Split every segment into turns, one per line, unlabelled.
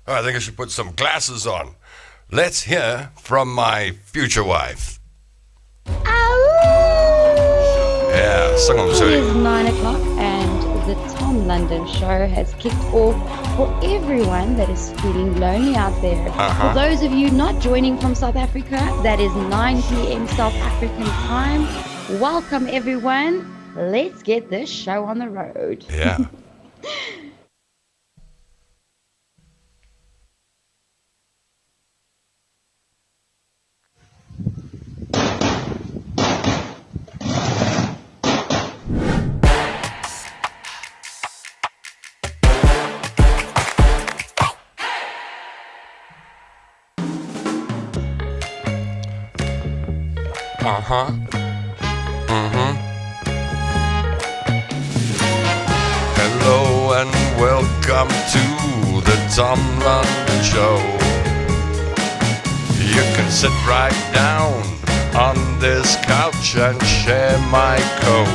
Oh, I think I should put some glasses on. Let's hear from my future wife. Yeah, sing on,
It
Sudi.
is 9 o'clock and the Tom London show has kicked off for everyone that is feeling lonely out there. For those of you not joining from South Africa, that is 9 p.m. South African time. Welcome everyone. Let's get this show on the road.
Yeah. Hello and welcome to the Tom London Show. You can sit right down on this couch and share my Coke.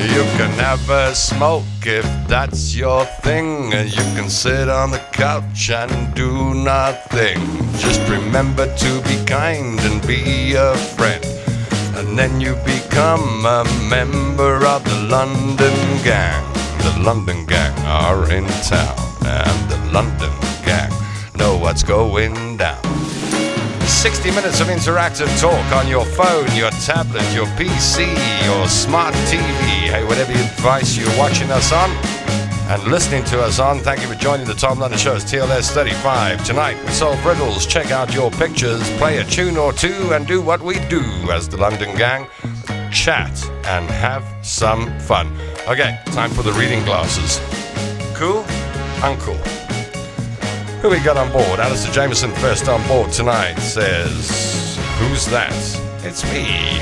You can have a smoke if that's your thing. You can sit on the couch and do nothing. Just remember to be kind and be a friend. And then you become a member of the London Gang. The London Gang are in town, and the London Gang know what's going down. 60 minutes of interactive talk on your phone, your tablet, your PC, your smart TV, hey, whatever device you're watching us on and listening to us on. Thank you for joining the Tom London Show's TLS 35. Tonight we solve riddles, check out your pictures, play a tune or two, and do what we do as the London Gang: chat and have some fun. Okay, time for the reading glasses. Cool? Uncool. Who we got on board? Alistair Jameson first on board tonight says, who's that? It's me.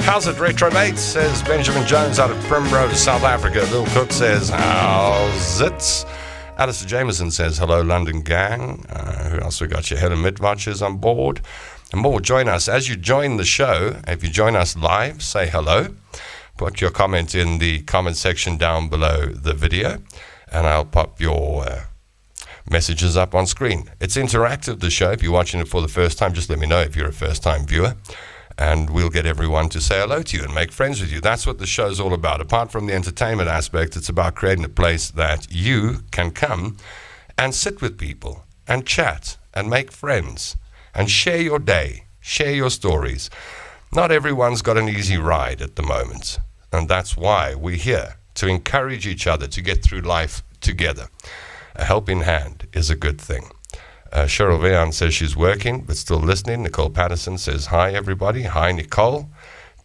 How's it, Retrobate? Says Benjamin Jones out of Primrose, South Africa. Bill Cook says, how's it? Alistair Jameson says, hello, London Gang. Who else we got? Your Helen Midwatch is on board. And more, join us. As you join the show, if you join us live, say hello. Put your comment in the comment section down below the video, and I'll pop your messages up on screen. It's interactive, the show. If you're watching it for the first time, just let me know if you're a first-time viewer, and we'll get everyone to say hello to you and make friends with you. That's what the show's all about. Apart from the entertainment aspect, it's about creating a place that you can come and sit with people and chat and make friends and share your day, share your stories. Not everyone's got an easy ride at the moment, and that's why we're here, to encourage each other to get through life together. A helping hand is a good thing. Cheryl Vean says she's working but still listening. Nicole Patterson says, hi, everybody. Hi, Nicole.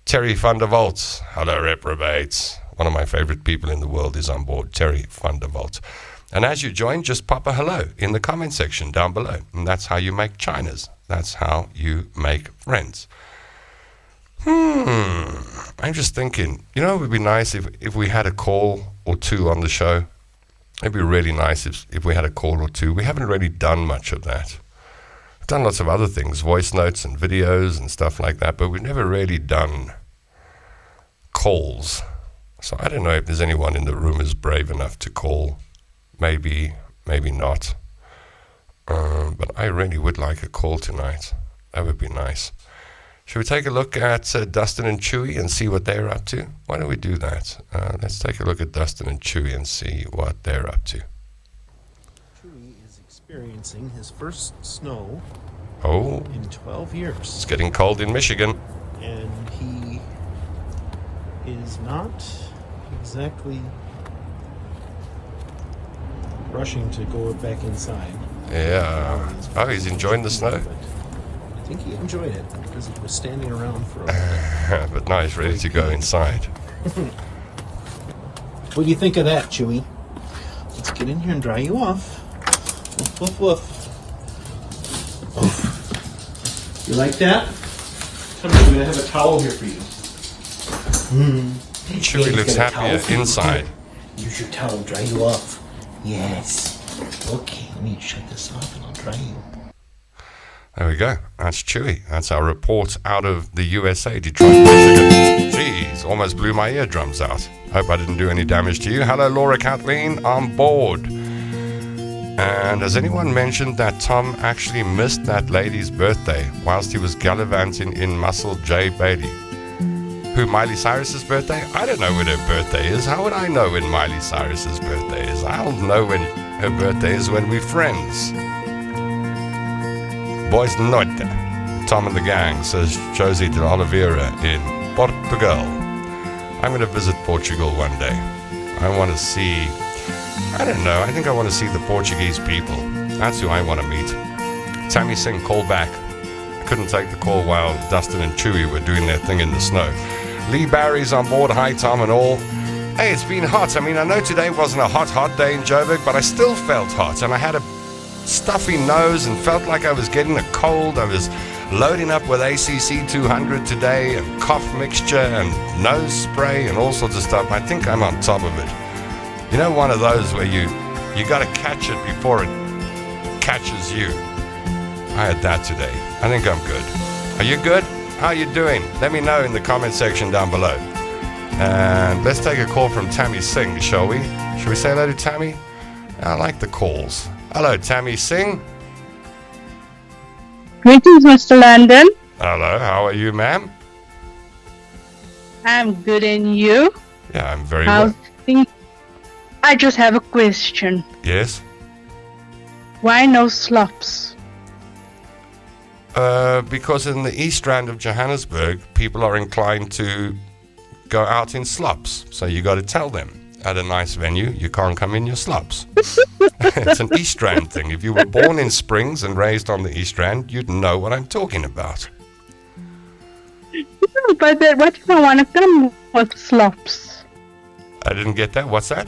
Terry van der Walt. Hello, reprobates. One of my favorite people in the world is on board, Terry van der Walt. And as you join, just pop a hello in the comment section down below. And that's how you make Chinas. That's how you make friends. I'm just thinking, it would be nice if we had a call or two on the show. It'd be really nice if we had a call or two. We haven't really done much of that. We've done lots of other things, voice notes and videos and stuff like that, but we've never really done calls. So I don't know if there's anyone in the room who's brave enough to call. Maybe not. But I really would like a call tonight. That would be nice. Should we take a look at Dustin and Chewy and see what they're up to? Why don't we do that? Let's take a look at Dustin and Chewy and see what they're up to.
Chewy is experiencing his first snow
in
12 years.
It's getting cold in Michigan.
And he is not exactly rushing to go back inside.
Yeah. Oh, he's enjoying the snow?
I think he enjoyed it because he was standing around for a while.
But now he's ready to go inside.
What do you think of that, Chewy? Let's get in here and dry you off. Woof, woof, woof. Oof. You like that? Come here, I'm going to have a towel here for you.
Chewy looks happier inside.
Use your towel, dry you off. Yes. Okay, let me shut this off and I'll dry you.
There we go. That's Chewy. That's our report out of the USA, Detroit, Michigan. Jeez, almost blew my eardrums out. Hope I didn't do any damage to you. Hello, Laura Kathleen, on board. And has anyone mentioned that Tom actually missed that lady's birthday whilst he was gallivanting in Muscle J. Bailey? Who, Miley Cyrus's birthday? I don't know when her birthday is. How would I know when Miley Cyrus's birthday is? I'll know when her birthday is when we're friends. Boys noite. Tom and the gang, says Josie de Oliveira in Portugal. I'm going to visit Portugal one day. I want to see, I don't know, I think I want to see the Portuguese people. That's who I want to meet. Tammy Singh, call back. I couldn't take the call while Dustin and Chewy were doing their thing in the snow. Lee Barry's on board. Hi, Tom and all. Hey, it's been hot. I mean, I know today wasn't a hot day in Joburg, but I still felt hot, and I had a stuffy nose and felt like I was getting a cold. I was loading up with ACC 200 today and cough mixture and nose spray and all sorts of stuff. I think I'm on top of it. You know, one of those where you got to catch it before it catches you. I had that today. I think I'm good. Are you good? How are you doing? Let me know in the comment section down below. And let's take a call from Tammy Singh, shall we? Should we say hello to Tammy? I like the calls. Hello, Tammy Singh.
Greetings, Mr. Landon.
Hello, how are you, ma'am?
I'm good, and you?
Yeah, I'm very well.
I just have a question.
Yes?
Why no slops?
Because in the East Rand of Johannesburg, people are inclined to go out in slops. So you got to tell them at a nice venue, you can't come in your slops. It's an East Rand thing. If you were born in Springs and raised on the East Rand, you'd know what I'm talking about.
No, but then what if I want to come with slops?
I didn't get that. What's that?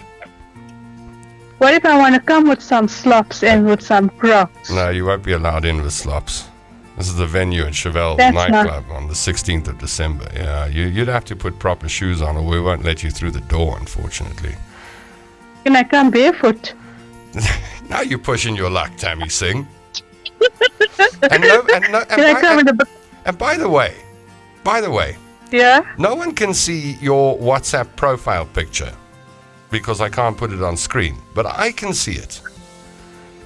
What if I want to come with some slops and with some Crocs?
No, you won't be allowed in with slops. This is the venue at Chevelle
That's
nightclub on the 16th of December. Yeah, you'd have to put proper shoes on or we won't let you through the door, unfortunately.
Can I come barefoot?
Now you're pushing your luck, Tammy Singh. And by the way,
Yeah?
no one can see your WhatsApp profile picture because I can't put it on screen, but I can see it.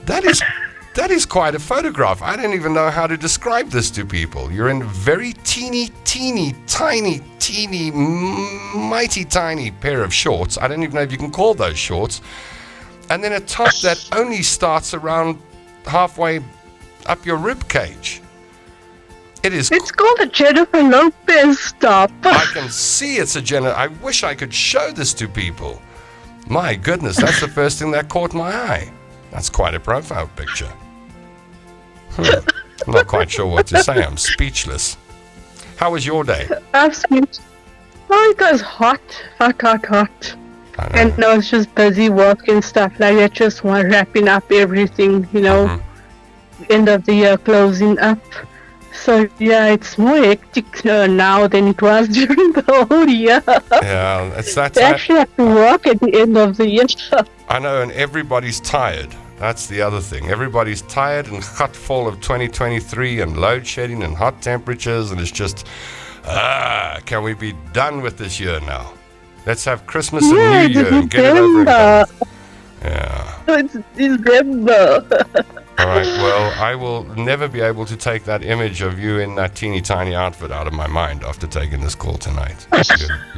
That is quite a photograph. I don't even know how to describe this to people. You're in a very teeny, tiny, mighty tiny pair of shorts. I don't even know if you can call those shorts. And then a top that only starts around halfway up your rib cage.
It's called a Jennifer Lopez top.
I can see it's a Jennifer. I wish I could show this to people. My goodness, that's the first thing that caught my eye. That's quite a profile picture. I'm not quite sure what to say. I'm speechless. How was your day?
I'm speechless. Oh, it was hot. Hot. And I was just busy work and stuff like that. Just wrapping up everything, End of the year closing up. So, yeah, it's more hectic now than it was during the whole year.
Yeah, it's that
time. They actually have to work at the end of the year.
I know, and everybody's tired. That's the other thing. Everybody's tired and hot full of 2023 and load shedding and hot temperatures, and it's just, can we be done with this year now? Let's have Christmas and New Year and get it over and done. Yeah.
It's December.
All right, well, I will never be able to take that image of you in that teeny tiny outfit out of my mind after taking this call tonight.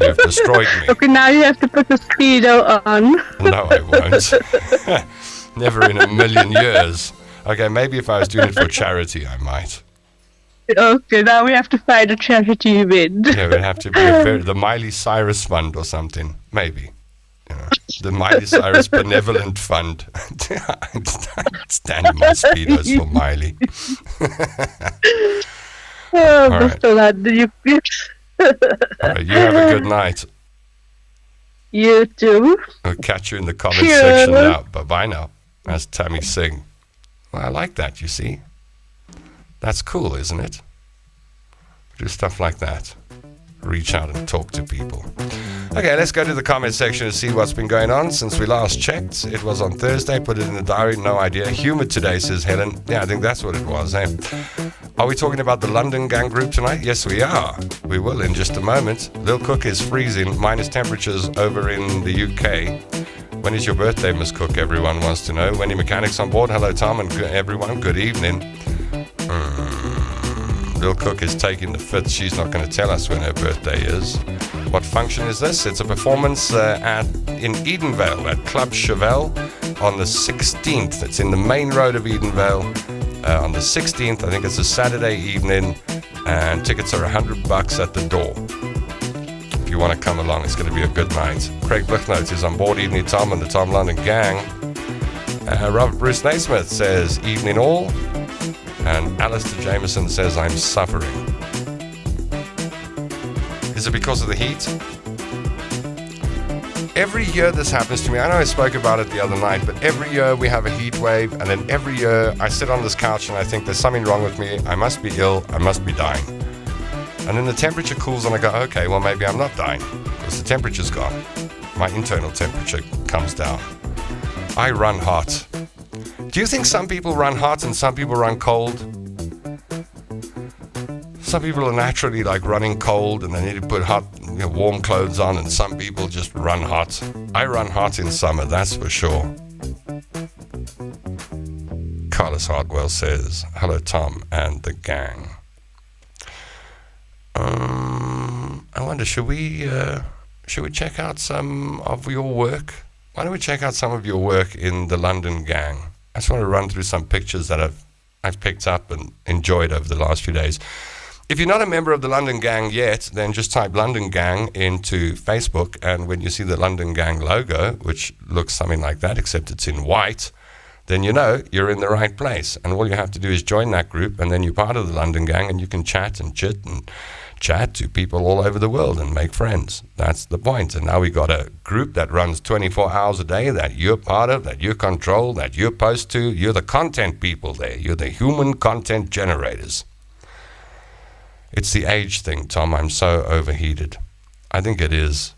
You've destroyed me.
Okay, now you have to put the Speedo on.
No, I won't. Never in a million years. Okay, maybe if I was doing it for charity, I might.
Okay, now we have to find a charity event.
Yeah, it would have to be the Miley Cyrus Fund or something. Maybe. The Miley Cyrus Benevolent Fund. I'm standing my Speedos for Miley.
Mr. Landon,
All right, you have a good night.
You too.
I'll catch you in the comment section now. Bye-bye now. That's Tammy Singh. Well, I like that, you see. That's cool, isn't it? Do stuff like that. Reach out and talk to people. Okay, let's go to the comment section and see what's been going on since we last checked. It was on Thursday. Put it in the diary. No idea. Humid today, says Helen. Yeah, I think that's what it was. Eh? Are we talking about the London gang group tonight? Yes, we are. We will in just a moment. Lil Cook is freezing. Minus temperatures over in the UK. When is your birthday, Miss Cook? Everyone wants to know. Wendy Mechanics on board. Hello, Tom, and everyone. Good evening. Bill Cook is taking the fifth. She's not going to tell us when her birthday is. What function is this? It's a performance in Edenvale at Club Chevelle on the 16th. It's in the main road of Edenvale on the 16th. I think it's a Saturday evening, and tickets are $100 at the door. If you want to come along, it's going to be a good night. Craig Blichnote is on board. Evening, Tom and the Tom London Gang. Robert Bruce Naismith says, evening all. And Alistair Jameson says, I'm suffering. Is it because of the heat? Every year this happens to me. I know I spoke about it the other night, but every year we have a heat wave, and then every year I sit on this couch and I think there's something wrong with me. I must be ill. I must be dying. And then the temperature cools and I go, okay, well, maybe I'm not dying because the temperature's gone. My internal temperature comes down. I run hot. Do you think some people run hot and some people run cold? Some people are naturally like running cold and they need to put hot, warm clothes on, and some people just run hot. I run hot in summer, that's for sure. Carlos Hartwell says, hello, Tom and the gang. I wonder, should we check out some of your work? Why don't we check out some of your work in the London Gang? I just want to run through some pictures that I've picked up and enjoyed over the last few days. If you're not a member of the London Gang yet, then just type London Gang into Facebook, and when you see the London Gang logo, which looks something like that, except it's in white, then you know you're in the right place. And all you have to do is join that group, and then you're part of the London Gang, and you can chat and chit and chat to people all over the world and make friends. That's the point. And now we got a group that runs 24 hours a day that you're part of, that you control, that you're post to. You're the content people there. You're the human content generators. It's the age thing, Tom. I'm so overheated. I think it is.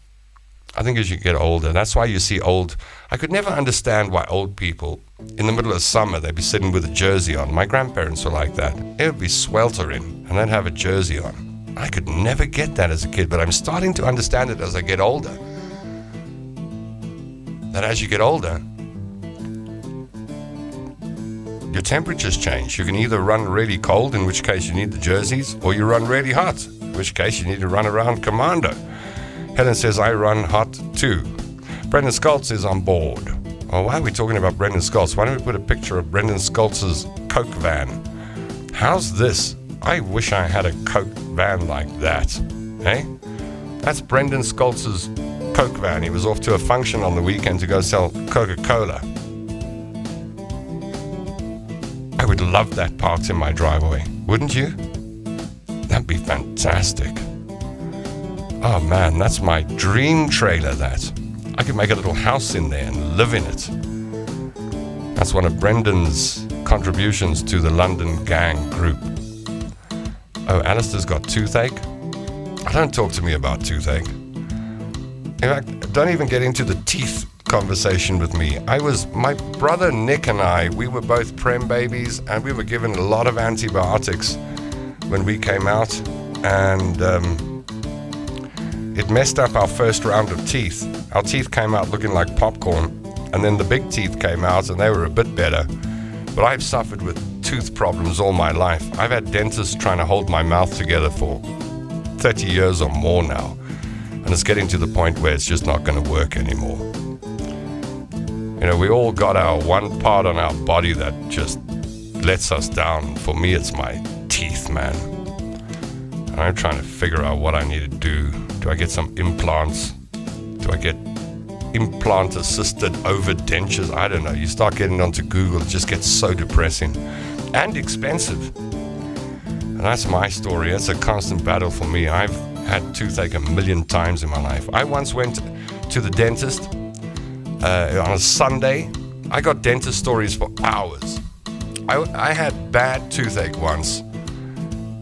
I think as you get older, that's why you see I could never understand why old people, in the middle of summer, they'd be sitting with a jersey on. My grandparents were like that. It would be sweltering, and they'd have a jersey on. I could never get that as a kid, but I'm starting to understand it as I get older. That as you get older, your temperatures change. You can either run really cold, in which case you need the jerseys, or you run really hot, in which case you need to run around commando. Helen says, I run hot too. Brendan Skoltz is on board. Oh, why are we talking about Brendan Skoltz? Why don't we put a picture of Brendan Skoltz's Coke van? How's this? I wish I had a Coke van like that. Eh? That's Brendan Skoltz's Coke van. He was off to a function on the weekend to go sell Coca-Cola. I would love that parked in my driveway, wouldn't you? That'd be fantastic. Oh man, that's my dream trailer, that. I could make a little house in there and live in it. That's one of Brendan's contributions to the London Gang group. Oh, Alistair's got toothache? Don't talk to me about toothache. In fact, don't even get into the teeth conversation with me. My brother Nick and I, we were both prem babies, and we were given a lot of antibiotics when we came out, and it messed up our first round of teeth. Our teeth came out looking like popcorn, and then the big teeth came out, and they were a bit better. But I've suffered with tooth problems all my life. I've had dentists trying to hold my mouth together for 30 years or more now. And it's getting to the point where it's just not going to work anymore. We all got our one part on our body that just lets us down. For me, it's my teeth, man. And I'm trying to figure out what I need to do. Do I get some implants? Do I get implant-assisted overdentures? I don't know. You start getting onto Google, it just gets so depressing and expensive. And that's my story. It's a constant battle for me. I've had toothache a million times in my life. I once went to the dentist on a Sunday. I got dentist stories for hours. I had bad toothache once,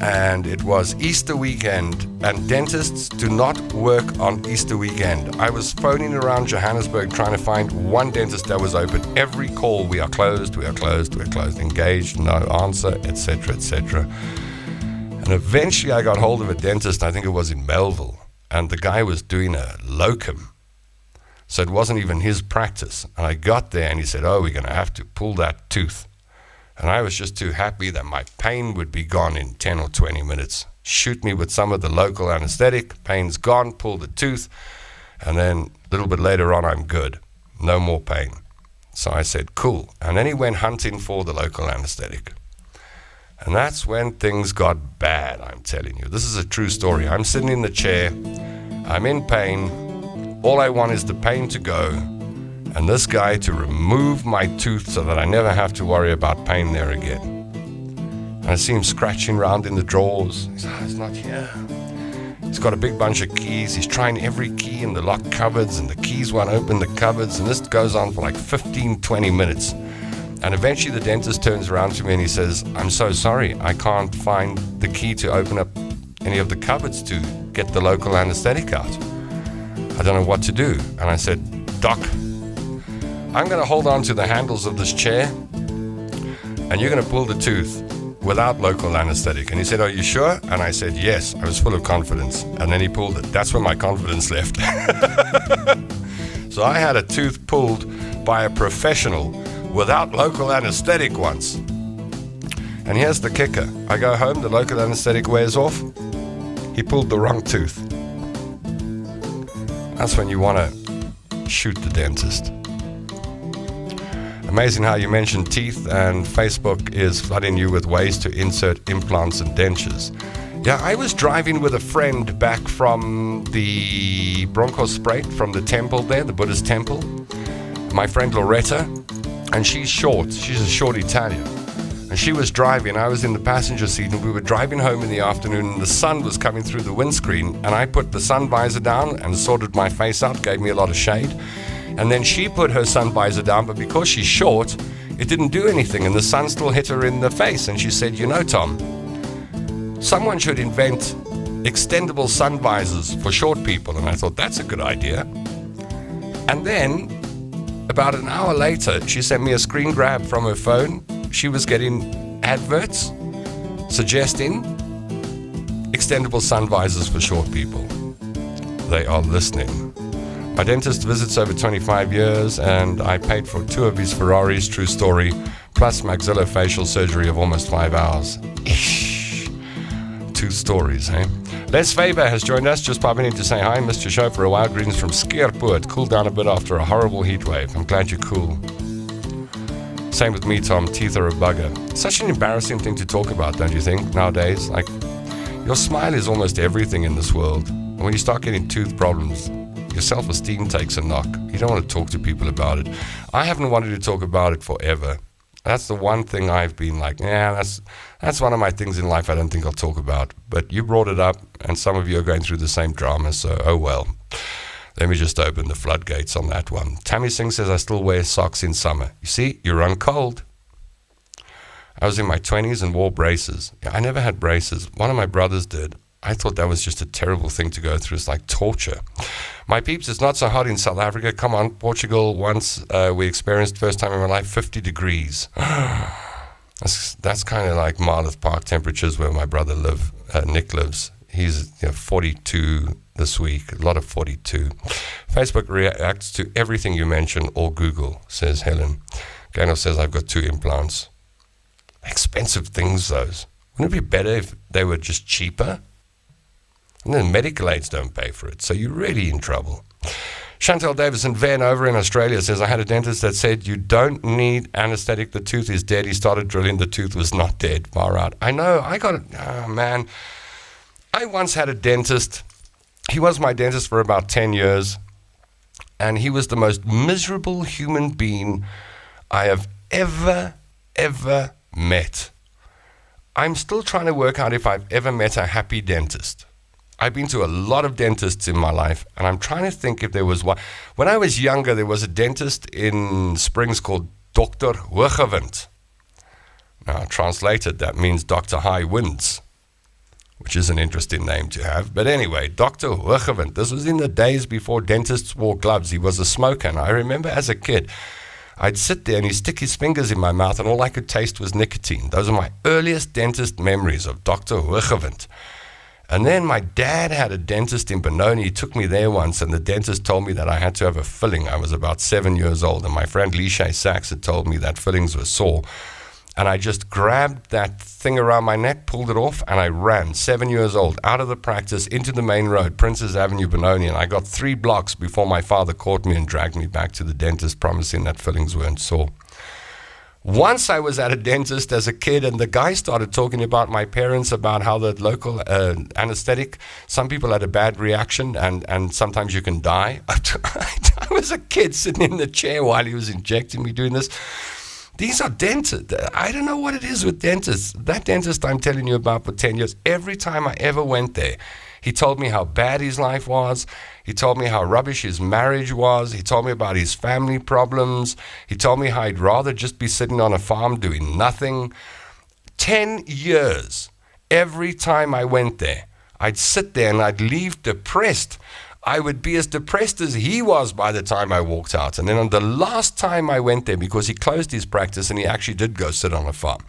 and it was Easter weekend, and dentists do not work on Easter weekend. I was phoning around Johannesburg trying to find one dentist that was open. Every call, we are closed, engaged, no answer, etc., etc. And eventually I got hold of a dentist, I think it was in Melville, and the guy was doing a locum. So it wasn't even his practice. And I got there and he said, oh, we're going to have to pull that tooth. And I was just too happy that my pain would be gone in 10 or 20 minutes. Shoot me with some of the local anesthetic, pain's gone, pull the tooth, and then a little bit later on, I'm good. No more pain. So I said, cool. And then he went hunting for the local anesthetic. And that's when things got bad, I'm telling you. This is a true story. I'm sitting in the chair. I'm in pain. All I want is the pain to go, and this guy to remove my tooth so that I never have to worry about pain there again. And I see him scratching around in the drawers. He's not here. He's got a big bunch of keys. He's trying every key in the locked cupboards, and the keys won't open the cupboards, and this goes on for like 15, 20 minutes. And eventually the dentist turns around to me and he says, I'm so sorry, I can't find the key to open up any of the cupboards to get the local anesthetic out. I don't know what to do. And I said, Doc, I'm going to hold on to the handles of this chair and you're going to pull the tooth without local anesthetic. And he said, are you sure? And I said, yes. I was full of confidence. And then he pulled it. That's when my confidence left. So I had a tooth pulled by a professional without local anesthetic once. And here's the kicker. I go home, the local anesthetic wears off. He pulled the wrong tooth. That's when you want to shoot the dentist. Amazing how you mentioned teeth, and Facebook is flooding you with ways to insert implants and dentures. Yeah, I was driving with a friend back from the Bronkhorstspruit, from the temple there, the Buddhist temple. My friend Loretta, and she's short. She's a short Italian. And she was driving, I was in the passenger seat, and we were driving home in the afternoon, and the sun was coming through the windscreen, and I put the sun visor down and sorted my face out, gave me a lot of shade. And then she put her sun visor down, but because she's short, it didn't do anything, and the sun still hit her in the face. And she said, you know, Tom, someone should invent extendable sun visors for short people. And I thought, that's a good idea. And then, about an hour later, she sent me a screen grab from her phone. She was getting adverts suggesting extendable sun visors for short people. They are listening. My dentist visits over 25 years, and I paid for 2 of his Ferraris, true story, plus maxillofacial surgery of almost 5 hours. Ish. 2 stories, eh? Les Faber has joined us, just popping in to say hi, missed your show for a while. Greetings from Skeerpoort. Cooled down a bit after a horrible heat wave. I'm glad you're cool. Same with me, Tom. Teeth are a bugger. Such an embarrassing thing to talk about, don't you think, nowadays? Like, your smile is almost everything in this world. And when you start getting tooth problems, your self-esteem takes a knock. You don't want to talk to people about it. I haven't wanted to talk about it forever. That's the one thing I've been like, yeah, that's one of my things in life I don't think I'll talk about. But you brought it up, and some of you are going through the same drama, so oh well. Let me just open the floodgates on that one. Tammy Singh says, I still wear socks in summer. You see, you run cold. I was in my 20s and wore braces. Yeah, I never had braces. One of my brothers did. I thought that was just a terrible thing to go through. It's like torture. My peeps, it's not so hot in South Africa. Come on, Portugal, once we experienced, first time in my life, 50 degrees. That's kind of like Marloth Park temperatures where my brother Nick lives. He's 42 this week, a lot of 42. Facebook reacts to everything you mention or Google, says Helen. Gaynor says, I've got 2 implants. Expensive things, those. Wouldn't it be better if they were just cheaper? And then medical aids don't pay for it, so you're really in trouble. Chantel Davison Venn over in Australia says, I had a dentist that said, you don't need anesthetic, the tooth is dead. He started drilling, the tooth was not dead. Far out. I know, man. I once had a dentist. He was my dentist for about 10 years, and he was the most miserable human being I have ever met. I'm still trying to work out if I've ever met a happy dentist. I've been to a lot of dentists in my life, and I'm trying to think if there was one. When I was younger, there was a dentist in Springs called Dr. Hooggewind. Now, translated, that means Dr. High Winds, which is an interesting name to have. But anyway, Dr. Hooggewind, this was in the days before dentists wore gloves. He was a smoker, and I remember as a kid, I'd sit there and he'd stick his fingers in my mouth, and all I could taste was nicotine. Those are my earliest dentist memories of Dr. Hooggewind. And then my dad had a dentist in Benoni. He took me there once, and the dentist told me that I had to have a filling. I was about 7 years old, and my friend Lishay Sachs had told me that fillings were sore. And I just grabbed that thing around my neck, pulled it off, and I ran, 7 years old, out of the practice into the main road, Princess Avenue, Benoni. And I got 3 blocks before my father caught me and dragged me back to the dentist, promising that fillings weren't sore. Once I was at a dentist as a kid, and the guy started talking about my parents, about how the local anesthetic, some people had a bad reaction, and sometimes you can die. I was a kid sitting in the chair while he was injecting me, doing this. These are dentists. I don't know what it is with dentists. That dentist I'm telling you about for 10 years, every time I ever went there, he told me how bad his life was. He told me how rubbish his marriage was. He told me about his family problems. He told me how he'd rather just be sitting on a farm doing nothing. 10 years. Every time I went there, I'd sit there and I'd leave depressed. I would be as depressed as he was by the time I walked out. And then on the last time I went there, because he closed his practice and he actually did go sit on a farm.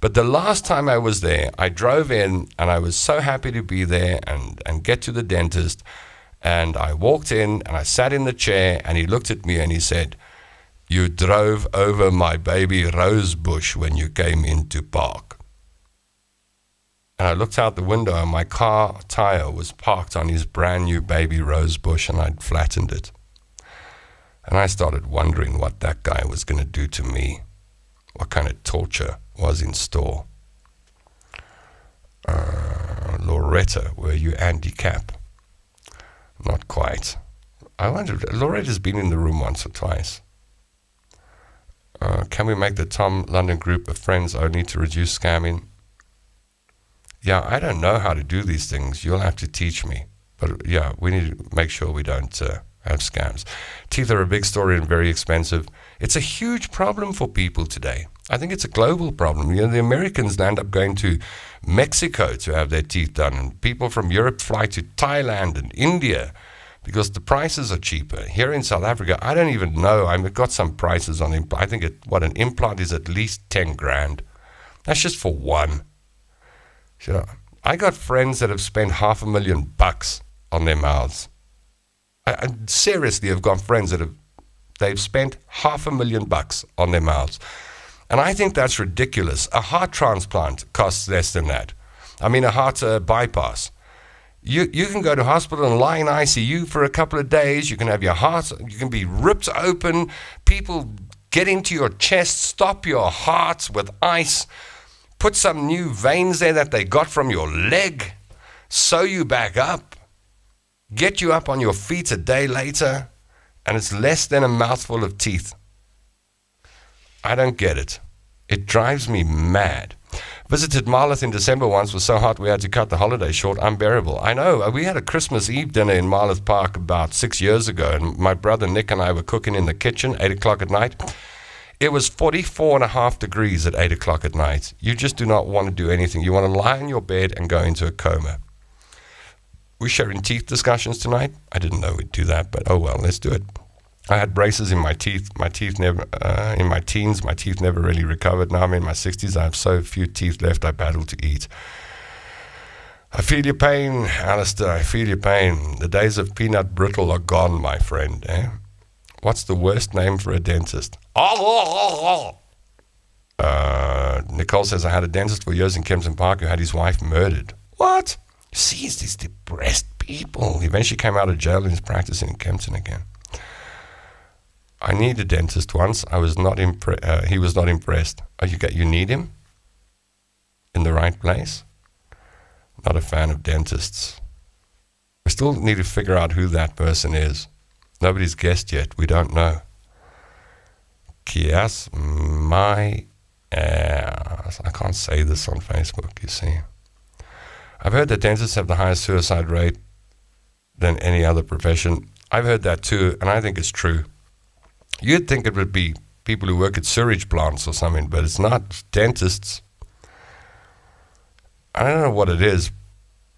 But the last time I was there, I drove in and I was so happy to be there and get to the dentist. And I walked in and I sat in the chair and he looked at me and he said, "You drove over my baby rose bush when you came into park." And I looked out the window and my car tire was parked on his brand new baby rose bush and I'd flattened it. And I started wondering what that guy was going to do to me. What kind of torture was in store. Loretta, were you handicapped? Not quite. I wonder, Loretta's been in the room once or twice. Can we make the Tom London group of friends only to reduce scamming? Yeah, I don't know how to do these things. You'll have to teach me. But yeah, we need to make sure we don't have scams. Teeth are a big story and very expensive. It's a huge problem for people today. I think it's a global problem. You know, the Americans end up going to Mexico to have their teeth done, and people from Europe fly to Thailand and India because the prices are cheaper. Here in South Africa, I don't even know. I've got some prices on implant. I think an implant is at least 10 grand. That's just for one. So I got friends that have spent $500,000 on their mouths. I seriously have got friends that they've spent $500,000 on their mouths. And I think that's ridiculous. A heart transplant costs less than that. I mean, a heart bypass. You can go to hospital and lie in ICU for a couple of days. You can have your heart, you can be ripped open. People get into your chest, stop your heart with ice, put some new veins there that they got from your leg, sew you back up, get you up on your feet a day later, and it's less than a mouthful of teeth. I don't get it. It drives me mad. Visited Marloth in December once. Was so hot we had to cut the holiday short. Unbearable. I know. We had a Christmas Eve dinner in Marloth Park about 6 years ago, and my brother Nick and I were cooking in the kitchen, 8 o'clock at night. It was 44.5 degrees at 8 o'clock at night. You just do not want to do anything. You want to lie on your bed and go into a coma. We're sharing teeth discussions tonight. I didn't know we'd do that, but oh well, let's do it. I had braces in my teeth. My teeth never, in my teens, my teeth never really recovered. Now I'm in my 60s. I have so few teeth left. I battle to eat. I feel your pain, Alistair. I feel your pain. The days of peanut brittle are gone, my friend. What's the worst name for a dentist? Nicole says, I had a dentist for years in Kempton Park who had his wife murdered. What? See, it's these depressed people. He eventually came out of jail and is practicing in Kempton again. I need a dentist once. I was not he was not impressed. Oh, you need him? In the right place? Not a fan of dentists. We still need to figure out who that person is. Nobody's guessed yet. We don't know. Kias, my ass. I can't say this on Facebook, you see. I've heard that dentists have the highest suicide rate than any other profession. I've heard that too, and I think it's true. You'd think it would be people who work at sewage plants or something, but it's not. It's dentists. I don't know what it is.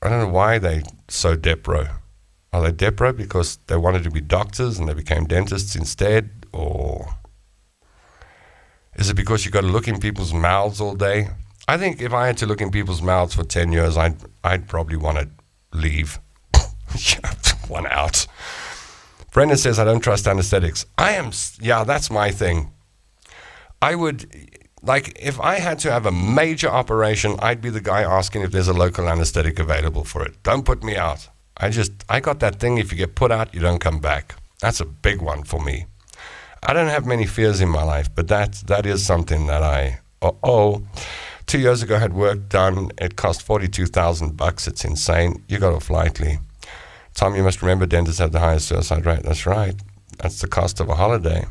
I don't know why they're so depro. Are they depro because they wanted to be doctors and they became dentists instead? Or is it because you've got to look in people's mouths all day? I think if I had to look in people's mouths for 10 years, I'd probably want to leave. One out. Brendan says, I don't trust anesthetics. That's my thing. I would, like, if I had to have a major operation, I'd be the guy asking if there's a local anesthetic available for it. Don't put me out. I got that thing, if you get put out, you don't come back. That's a big one for me. I don't have many fears in my life, but that is something that 2 years ago I had work done. It cost $42,000. It's insane. You got off lightly. Tom, you must remember dentists have the highest suicide rate. That's right. That's the cost of a holiday.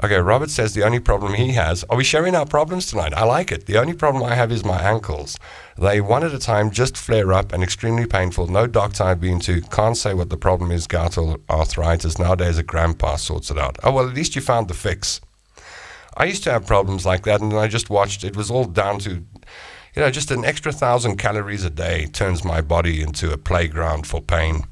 Okay, Robert says the only problem he has... Are we sharing our problems tonight? I like it. The only problem I have is my ankles. They, one at a time, just flare up and extremely painful. No doctor I've been to. Can't say what the problem is, gout or arthritis. Nowadays, a grandpa sorts it out. Oh, well, at least you found the fix. I used to have problems like that, and I just watched. It was all down to... just an extra 1,000 calories a day turns my body into a playground for pain.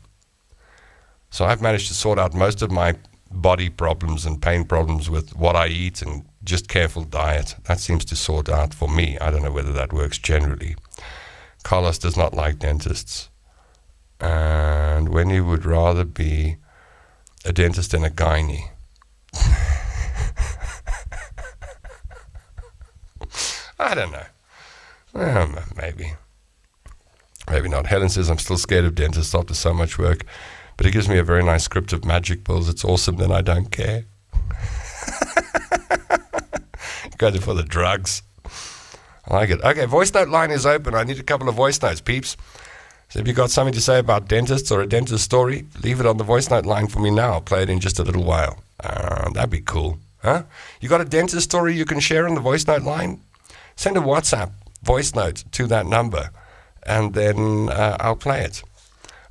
So I've managed to sort out most of my body problems and pain problems with what I eat and just careful diet. That seems to sort out for me. I don't know whether that works generally. Carlos does not like dentists. And when he would rather be a dentist than a gynae. I don't know. Maybe not. Helen says, I'm still scared of dentists after so much work, but it gives me a very nice script of magic pills. It's awesome, then I don't care. Go there for the drugs. I like it. Okay, voice note line is open. I need a couple of voice notes, peeps. So if you've got something to say about dentists or a dentist story, leave it on the voice note line for me now. I'll play it in just a little while. That'd be cool. Huh? You got a dentist story you can share on the voice note line? Send a WhatsApp voice note to that number, and then I'll play it.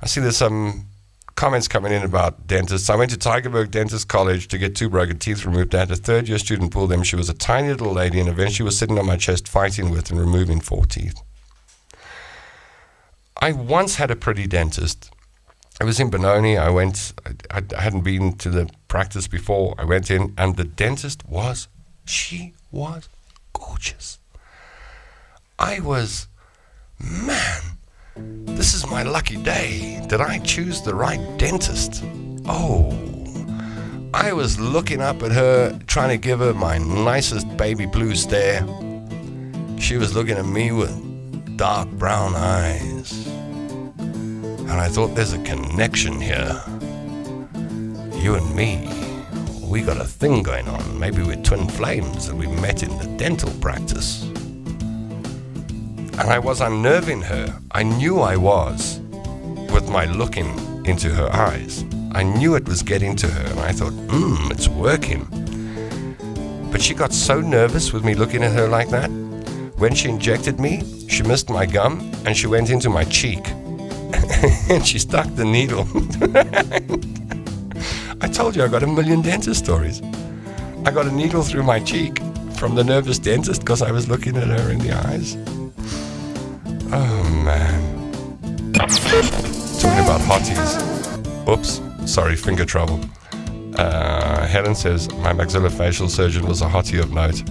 I see there's some comments coming in about dentists. I went to Tygerberg Dentist College to get 2 broken teeth removed. I had a third-year student pull them. She was a tiny little lady, and eventually was sitting on my chest fighting with and removing 4 teeth. I once had a pretty dentist. I was in Benoni. I hadn't been to the practice before. I went in, and the dentist she was gorgeous. Man, this is my lucky day. Did I choose the right dentist? Oh, I was looking up at her, trying to give her my nicest baby blue stare. She was looking at me with dark brown eyes. And I thought, there's a connection here. You and me, we got a thing going on. Maybe we're twin flames and we met in the dental practice. And I was unnerving her. I knew I was, with my looking into her eyes. I knew it was getting to her, and I thought, it's working. But she got so nervous with me looking at her like that. When she injected me, she missed my gum, and she went into my cheek. And she stuck the needle. I told you I got a million dentist stories. I got a needle through my cheek from the nervous dentist because I was looking at her in the eyes. Oh, man. Talking about hotties. Oops, sorry, finger trouble. Helen says, my maxillofacial surgeon was a hottie of note.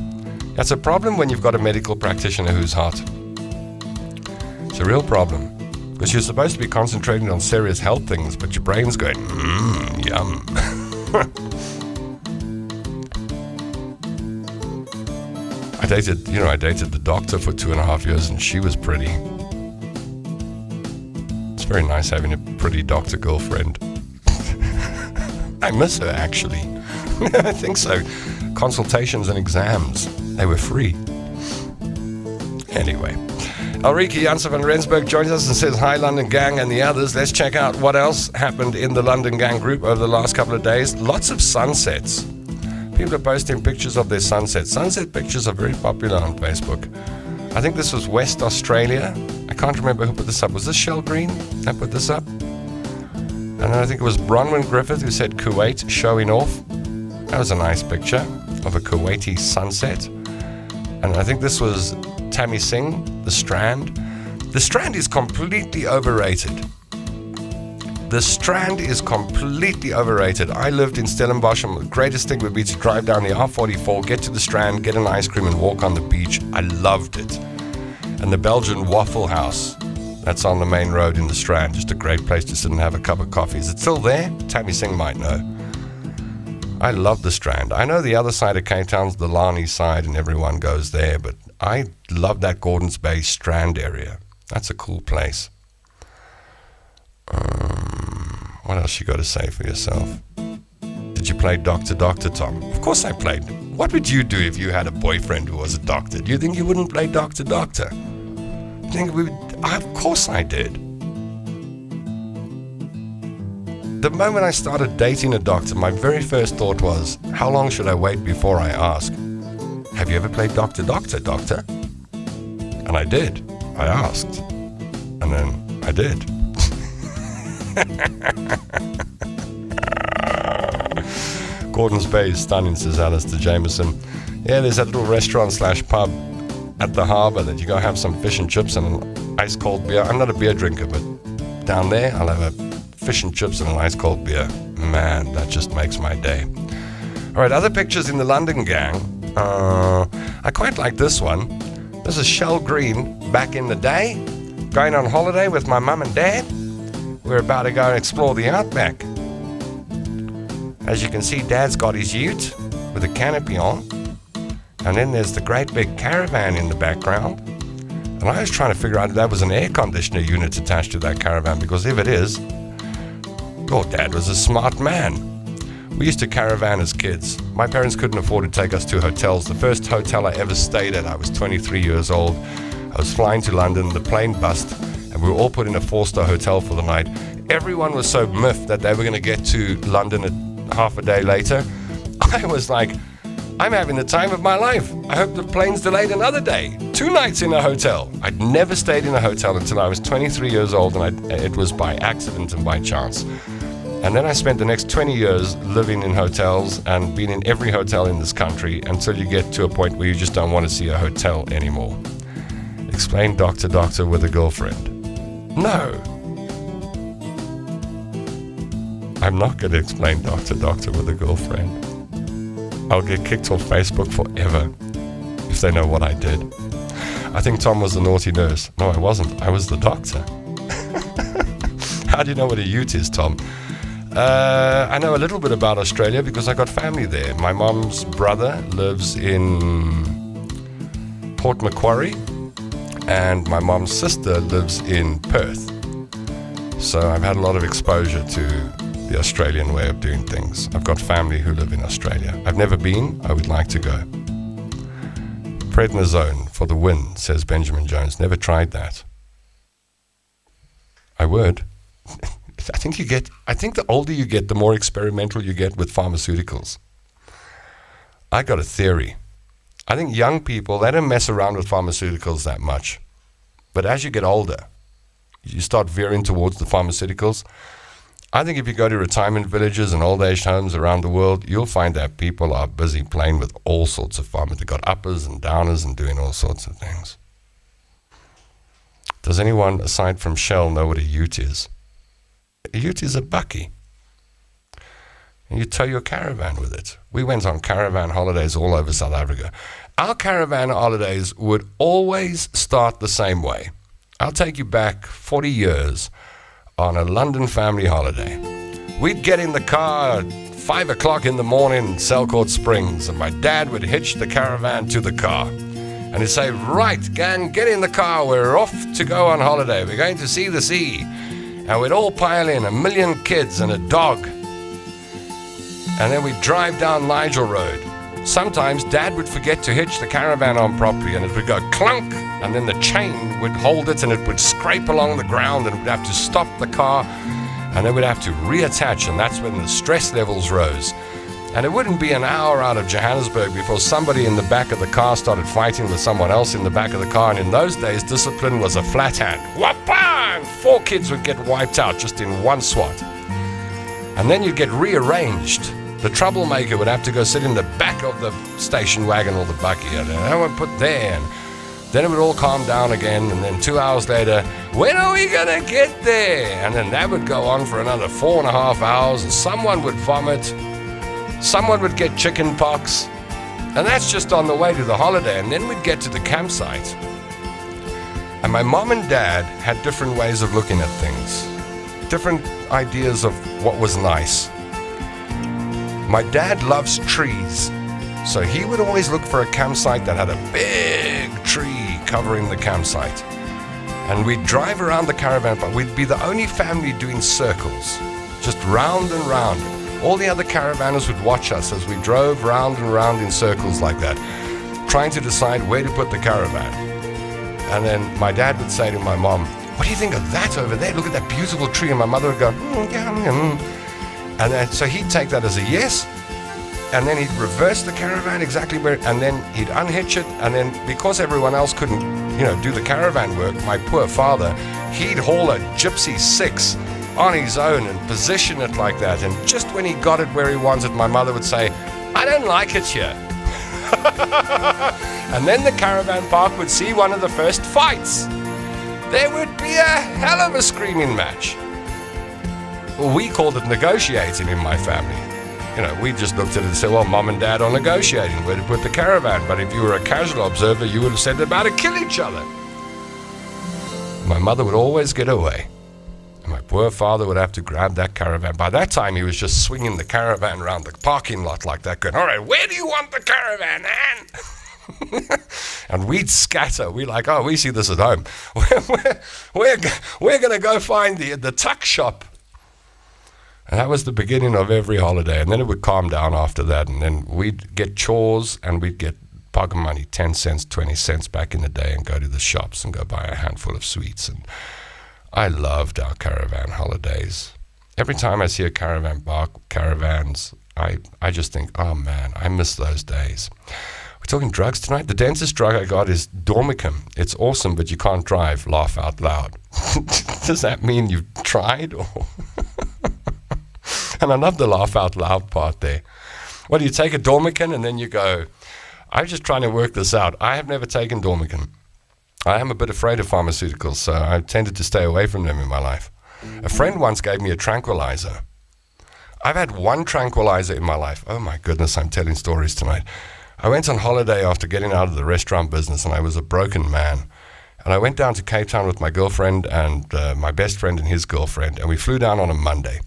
That's a problem when you've got a medical practitioner who's hot. It's a real problem. Because you're supposed to be concentrating on serious health things, but your brain's going, yum. I dated the doctor for 2.5 years, and she was pretty. It's very nice having a pretty doctor girlfriend. I miss her, actually. I think so. Consultations and exams, they were free. Anyway, Ulrike Janssen van Rensburg joins us and says, hi, London Gang and the others. Let's check out what else happened in the London Gang group over the last couple of days. Lots of sunsets. People are posting pictures of their sunsets. Sunset pictures are very popular on Facebook. I think this was West Australia. I can't remember who put this up. Was this Shell Green that put this up? And then I think it was Bronwyn Griffith who said Kuwait showing off. That was a nice picture of a Kuwaiti sunset. And I think this was Tammy Singh, The Strand. The Strand is completely overrated. The Strand is completely overrated. I lived in Stellenbosch, and the greatest thing would be to drive down the R44, get to the Strand, get an ice cream, and walk on the beach. I loved it. And the Belgian Waffle House, that's on the main road in the Strand. Just a great place to sit and have a cup of coffee. Is it still there? Tammy Singh might know. I love the Strand. I know the other side of Cape Town's the Lani side, and everyone goes there, but I love that Gordons Bay Strand area. That's a cool place. What else you got to say for yourself? Did you play Doctor, Tom? Of course I played. What would you do if you had a boyfriend who was a doctor? Do you think you wouldn't play Doctor? Of course I did. The moment I started dating a doctor, my very first thought was, how long should I wait before I ask? Have you ever played Doctor? And I did. I asked. And then I did. Gordons Bay is stunning, says Alistair Jameson. Yeah, there's that little restaurant/pub at the harbour that you go have some fish and chips and an ice cold beer. I'm not a beer drinker, but down there I'll have a fish and chips and an ice cold beer. Man, that just makes my day. All right, other pictures in the London gang. I quite like this one. This is Shell Green back in the day, going on holiday with my mum and dad. We're about to go and explore the outback. As you can see, Dad's got his ute with a canopy on. And then there's the great big caravan in the background. And I was trying to figure out if that was an air conditioner unit attached to that caravan, because if it is, your dad was a smart man. We used to caravan as kids. My parents couldn't afford to take us to hotels. The first hotel I ever stayed at, I was 23 years old. I was flying to London, the plane bust, and we were all put in a 4-star hotel for the night. Everyone was so miffed that they were going to get to London at half a day later. I was like, I'm having the time of my life. I hope the plane's delayed another day. 2 nights in a hotel. I'd never stayed in a hotel until I was 23 years old, and it was by accident and by chance. And then I spent the next 20 years living in hotels and being in every hotel in this country until you get to a point where you just don't want to see a hotel anymore. Explain Doctor with a girlfriend. No. I'm not going to explain Doctor with a girlfriend. I'll get kicked off Facebook forever if they know what I did. I think Tom was the naughty nurse. No, I wasn't. I was the doctor. How do you know what a ute is, Tom? I know a little bit about Australia because I got family there. My mom's brother lives in Port Macquarie, and my mom's sister lives in Perth. So I've had a lot of exposure to the Australian way of doing things. I've got family who live in Australia. I've never been. I would like to go. Prednisone for the win, says Benjamin Jones. Never tried that. I would. I think the older you get, the more experimental you get with pharmaceuticals. I got a theory. I think young people, they don't mess around with pharmaceuticals that much. But as you get older, you start veering towards the pharmaceuticals. I think if you go to retirement villages and old age homes around the world, you'll find that people are busy playing with all sorts of pharma. They've got uppers and downers and doing all sorts of things. Does anyone, aside from Shell, know what a ute is? A ute is a bakkie. And you tow your caravan with it. We went on caravan holidays all over South Africa. Our caravan holidays would always start the same way. I'll take you back 40 years on a London family holiday. We'd get in the car at 5 o'clock in the morning in Selcourt Springs, and my dad would hitch the caravan to the car. And he'd say, right, gang, get in the car. We're off to go on holiday. We're going to see the sea. And we'd all pile in, 1 million kids and a dog. And then we'd drive down Nigel Road. Sometimes Dad would forget to hitch the caravan on properly, and it would go clunk, and then the chain would hold it, and it would scrape along the ground, and we'd have to stop the car, and then we'd have to reattach, and that's when the stress levels rose. And it wouldn't be an hour out of Johannesburg before somebody in the back of the car started fighting with someone else in the back of the car, and in those days, discipline was a flat hand. Whapa! And 4 kids would get wiped out just in one swat. And then you'd get rearranged. The troublemaker would have to go sit in the back of the station wagon or the bakkie, and that one put there. And Then it would all calm down again, and then 2 hours later, when are we gonna get there? And then that would go on for another 4.5 hours, and someone would vomit, someone would get chicken pox, and that's just on the way to the holiday. And then we'd get to the campsite. And my mom and dad had different ways of looking at things, different ideas of what was nice. My dad loves trees, so he would always look for a campsite that had a big tree covering the campsite. And we'd drive around the caravan park. We'd be the only family doing circles, just round and round. All the other caravanners would watch us as we drove round and round in circles like that, trying to decide where to put the caravan. And then my dad would say to my mom, "What do you think of that over there? Look at that beautiful tree." And my mother would go, yeah. And then, so he'd take that as a yes, and then he'd reverse the caravan exactly where, and then he'd unhitch it, and then because everyone else couldn't, do the caravan work, my poor father, he'd haul a Gypsy 6 on his own and position it like that. And just when he got it where he wanted, my mother would say, "I don't like it here." And then the caravan park would see one of the first fights. There would be a hell of a screaming match. Well, we called it negotiating in my family. We just looked at it and said, well, mom and dad are negotiating where to put the caravan. But if you were a casual observer, you would have said they're about to kill each other. My mother would always get away. And my poor father would have to grab that caravan. By that time, he was just swinging the caravan around the parking lot like that, going, "All right, where do you want the caravan, man?" And we'd scatter. We're like, "Oh, we see this at home. We're going to go find the tuck shop." And that was the beginning of every holiday. And then it would calm down after that. And then we'd get chores and we'd get pocket money, 10 cents, 20 cents back in the day, and go to the shops and go buy a handful of sweets. And I loved our caravan holidays. Every time I see a caravan park, caravans, I just think, oh man, I miss those days. We're talking drugs tonight. The dentist drug I got is Dormicum. It's awesome, but you can't drive. Laugh out loud. Does that mean you've tried? Or And I love the laugh out loud part there. Well, you take a Dormicum and then you go, I'm just trying to work this out. I have never taken Dormicum. I am a bit afraid of pharmaceuticals, so I've tended to stay away from them in my life. A friend once gave me a tranquilizer. I've had one tranquilizer in my life. Oh my goodness, I'm telling stories tonight. I went on holiday after getting out of the restaurant business, and I was a broken man. And I went down to Cape Town with my girlfriend and my best friend and his girlfriend, and we flew down on a Monday.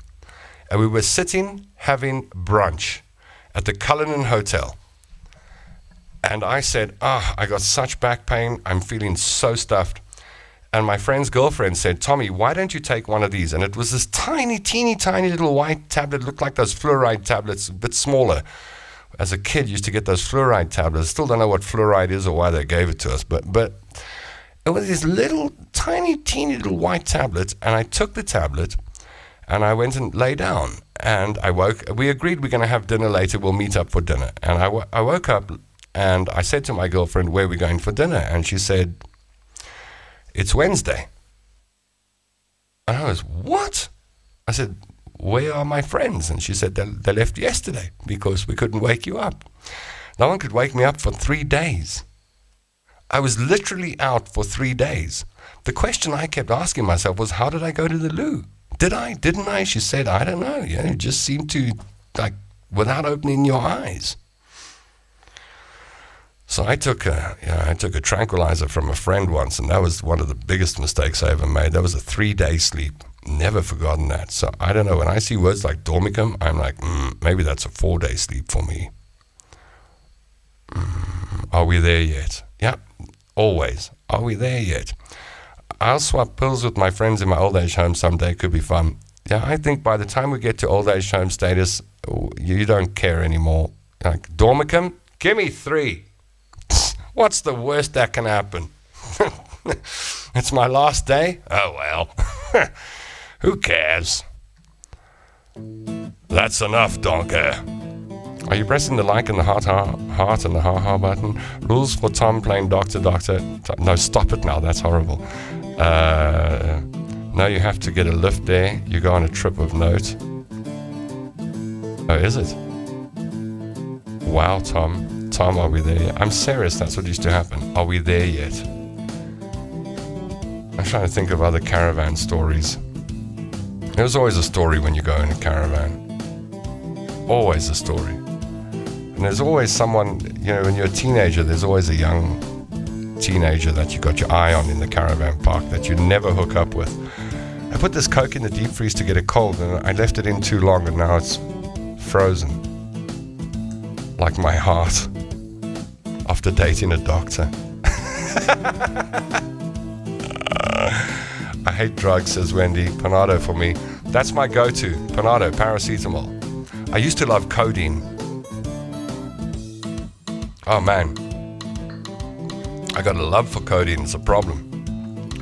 And we were sitting having brunch at the Cullinan Hotel. And I said, I got such back pain. I'm feeling so stuffed. And my friend's girlfriend said, Tommy, why don't you take one of these? And it was this tiny, teeny, tiny little white tablet. It looked like those fluoride tablets, a bit smaller. As a kid, used to get those fluoride tablets. Still don't know what fluoride is or why they gave it to us. But it was this little, tiny, teeny little white tablet. And I took the tablet and I went and lay down. And I woke. We agreed we're going to have dinner later. We'll meet up for dinner. And I woke up and I said to my girlfriend, where are we going for dinner? And she said, it's Wednesday. And I was, what? I said, where are my friends? And she said, they left yesterday because we couldn't wake you up. No one could wake me up for 3 days. I was literally out for 3 days. The question I kept asking myself was, how did I go to the loo? Did I? Didn't I? She said, I don't know. You just seemed to, without opening your eyes. So I took a tranquilizer from a friend once, and that was one of the biggest mistakes I ever made. That was a 3-day sleep. Never forgotten that. So I don't know. When I see words like Dormicum, I'm like, maybe that's a 4-day sleep for me. Are we there yet? Yeah, always. Are we there yet? I'll swap pills with my friends in my old age home someday. Could be fun. Yeah, I think by the time we get to old age home status, you don't care anymore. Like, Dormicum, give me 3. What's the worst that can happen? It's my last day? Oh, well. Who cares? That's enough, Donker. Are you pressing the like and the heart and the ha button? Rules for Tom playing Doctor. No, stop it now. That's horrible. No, you have to get a lift there. You go on a trip of note. Oh, is it? Wow, Tom. Tom, are we there yet? I'm serious. That's what used to happen. Are we there yet? I'm trying to think of other caravan stories. There's always a story when you go in a caravan. Always a story. And there's always someone, when you're a teenager, there's always a young teenager that you got your eye on in the caravan park that you never hook up with. I put this Coke in the deep freeze to get it cold, and I left it in too long, and now it's frozen. Like my heart after dating a doctor. I hate drugs, says Wendy. Panado for me. That's my go-to. Panado, paracetamol. I used to love codeine. Oh man, I got a love for codeine. It's a problem,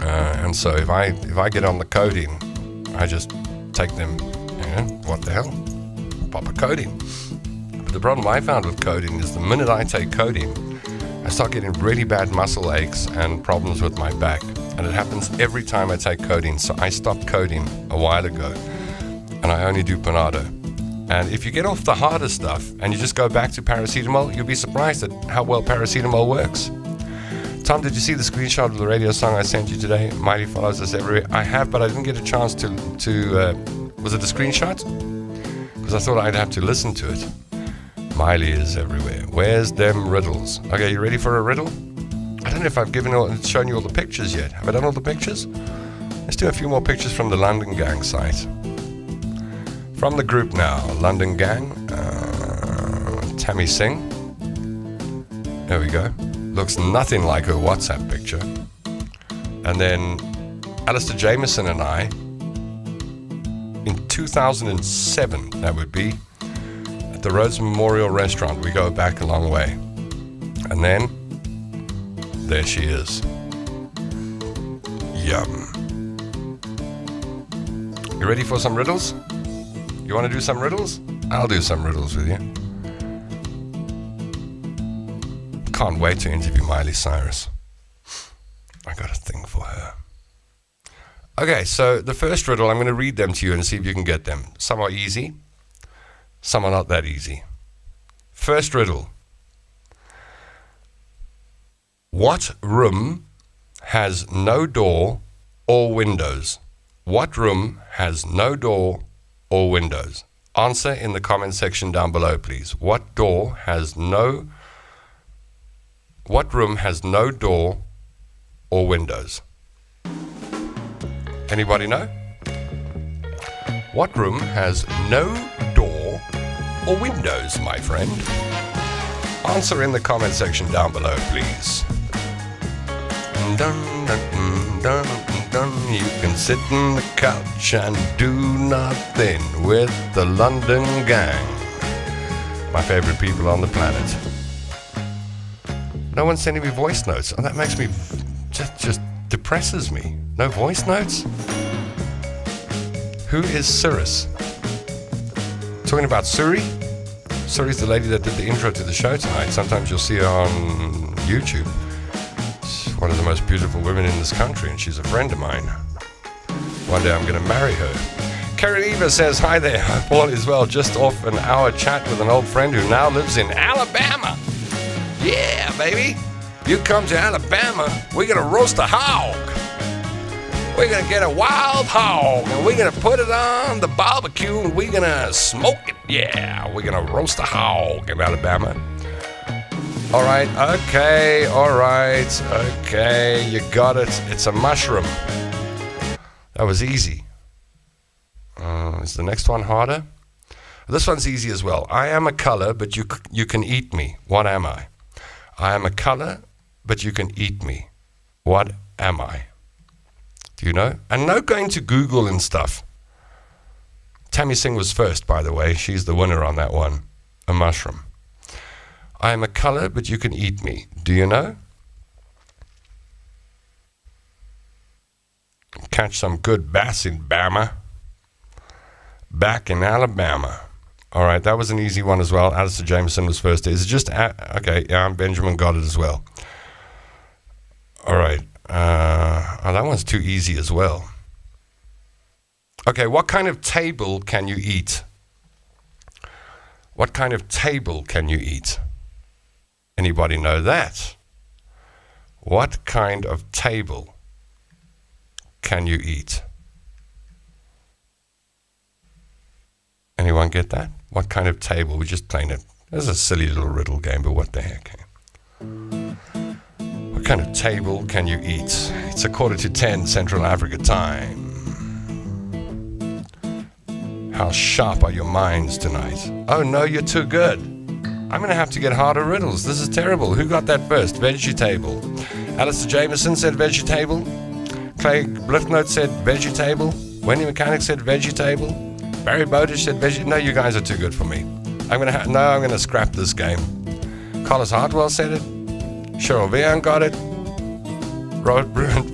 and so if I get on the codeine, I just take them. What the hell? Pop a codeine. But the problem I found with codeine is the minute I take codeine, I start getting really bad muscle aches and problems with my back, and it happens every time I take codeine. So I stopped codeine a while ago, and I only do Panado. And if you get off the harder stuff and you just go back to paracetamol, you'll be surprised at how well paracetamol works. Tom, did you see the screenshot of the radio song I sent you today? Miley follows us everywhere. I have, but I didn't get a chance to was it a screenshot? Because I thought I'd have to listen to it. Miley is everywhere. Where's them riddles? Okay, you ready for a riddle? I don't know if I've shown you all the pictures yet. Have I done all the pictures? Let's do a few more pictures from the London Gang site. From the group now, London Gang, Tammy Singh. There we go. Looks nothing like her WhatsApp picture. And then Alistair Jameson and I, in 2007, that would be, at the Rhodes Memorial Restaurant. We go back a long way. And then, there she is. Yum. You ready for some riddles? You want to do some riddles? I'll do some riddles with you. Can't wait to interview Miley Cyrus. I got a thing for her. Okay, so the first riddle, I'm going to read them to you and see if you can get them. Some are easy, some are not that easy. First riddle. What room has no door or windows? What room has no door or windows? Answer in the comment section down below, please. What room has no door or windows? Anybody know? What room has no door or windows, my friend? Answer in the comment section down below, please. Dun, dun, dun, dun. You can sit on the couch and do nothing with the London Gang. My favorite people on the planet. No one's sending me voice notes. Oh, that makes me just depresses me. No voice notes? Who is Cyrus? Talking about Suri? Suri's the lady that did the intro to the show tonight. Sometimes you'll see her on YouTube. She's one of the most beautiful women in this country, and she's a friend of mine. One day I'm going to marry her. Karen Eva says, hi there, hope all is well. Just off an hour chat with an old friend who now lives in Alabama. Yeah, baby. You come to Alabama, we're going to roast a hog. We're going to get a wild hog, and we're going to put it on the barbecue, and we're going to smoke it. Yeah, we're going to roast a hog in Alabama. All right, okay, you got it. It's a mushroom. That was easy. Is the next one harder? This one's easy as well. I am a color, but you can eat me. What am I? I am a color, but you can eat me. What am I? Do you know? And no going to Google and stuff. Tammy Singh was first, by the way. She's the winner on that one. A mushroom. I am a color, but you can eat me. Do you know? Catch some good bass in Bama. Back in Alabama. All right, that was an easy one as well. Alistair Jameson was first. Is it just... okay, yeah, Benjamin got it as well. All right. That one's too easy as well. Okay, what kind of table can you eat? What kind of table can you eat? Anybody know that? What kind of table can you eat? Anyone get that? What kind of table? We're just playing it. It's a silly little riddle game, but what the heck? What kind of table can you eat? It's 9:45 Central Africa time. How sharp are your minds tonight? Oh no, you're too good. I'm going to have to get harder riddles. This is terrible. Who got that first? Vegetable. Alistair Jameson said vegetable. Clay Bliffnote said vegetable. Wendy Mechanic said vegetable. Barry Bowdish said vegetable. No, you guys are too good for me. I'm going to scrap this game. Carlos Hartwell said it. Cheryl Vian got it.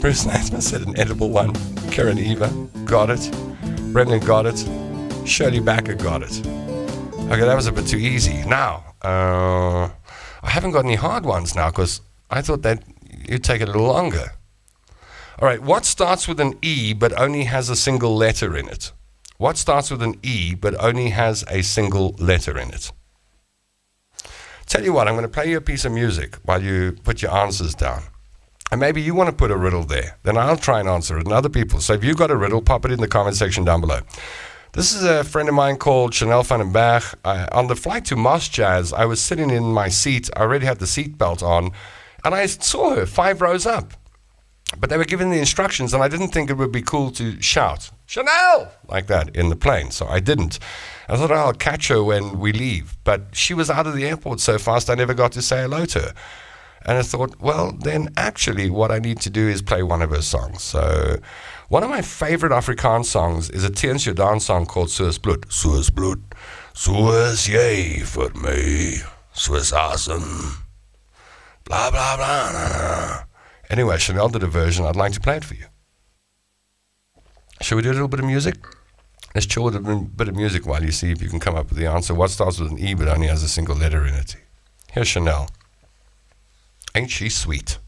Bruce Naismith said an edible one. Karen Eva got it. Brendan got it. Shirley Backer got it. Okay, that was a bit too easy. Now, I haven't got any hard ones now because I thought that you'd take it a little longer. All right, what starts with an E but only has a single letter in it? What starts with an E but only has a single letter in it? Tell you what, I'm going to play you a piece of music while you put your answers down. And maybe you want to put a riddle there. Then I'll try and answer it and other people. So if you've got a riddle, pop it in the comment section down below. This is a friend of mine called Chanel van den Berg. On the flight to Moss Jazz, I was sitting in my seat. I already had the seat belt on. And I saw her 5 rows up. But they were giving the instructions, and I didn't think it would be cool to shout, Chanel, like that in the plane. So I didn't. I thought, I'll catch her when we leave. But she was out of the airport so fast, I never got to say hello to her. And I thought, well, then actually what I need to do is play one of her songs. So one of my favorite Afrikaans songs is a Teens Jordan song called Soos Bloed. Soos Bloed, soos jy vir my, soos asem, blah, blah, blah, nah, nah. Anyway, Chanel did a version. I'd like to play it for you. Shall we do a little bit of music? Let's chill with a bit of music while you see if you can come up with the answer. What starts with an E but only has a single letter in it? Here's Chanel. Ain't she sweet?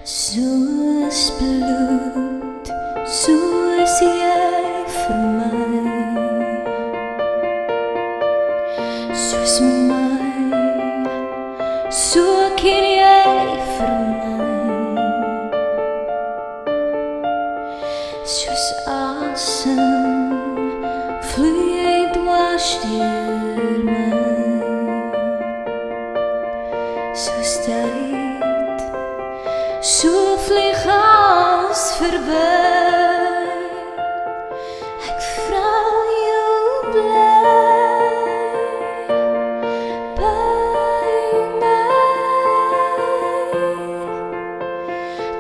Soos bloed, soos jy vir my, soos my, so ken jy vir my, soos asem, vloei jy dwars deur my, soos tyd, so vlieg as verby. Ek vra jou bly by my.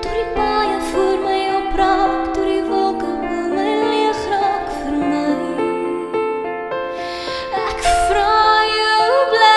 Door die paaie voor my opraak, door die wolke wil my leeg raak vir my. Ek vra jou bly.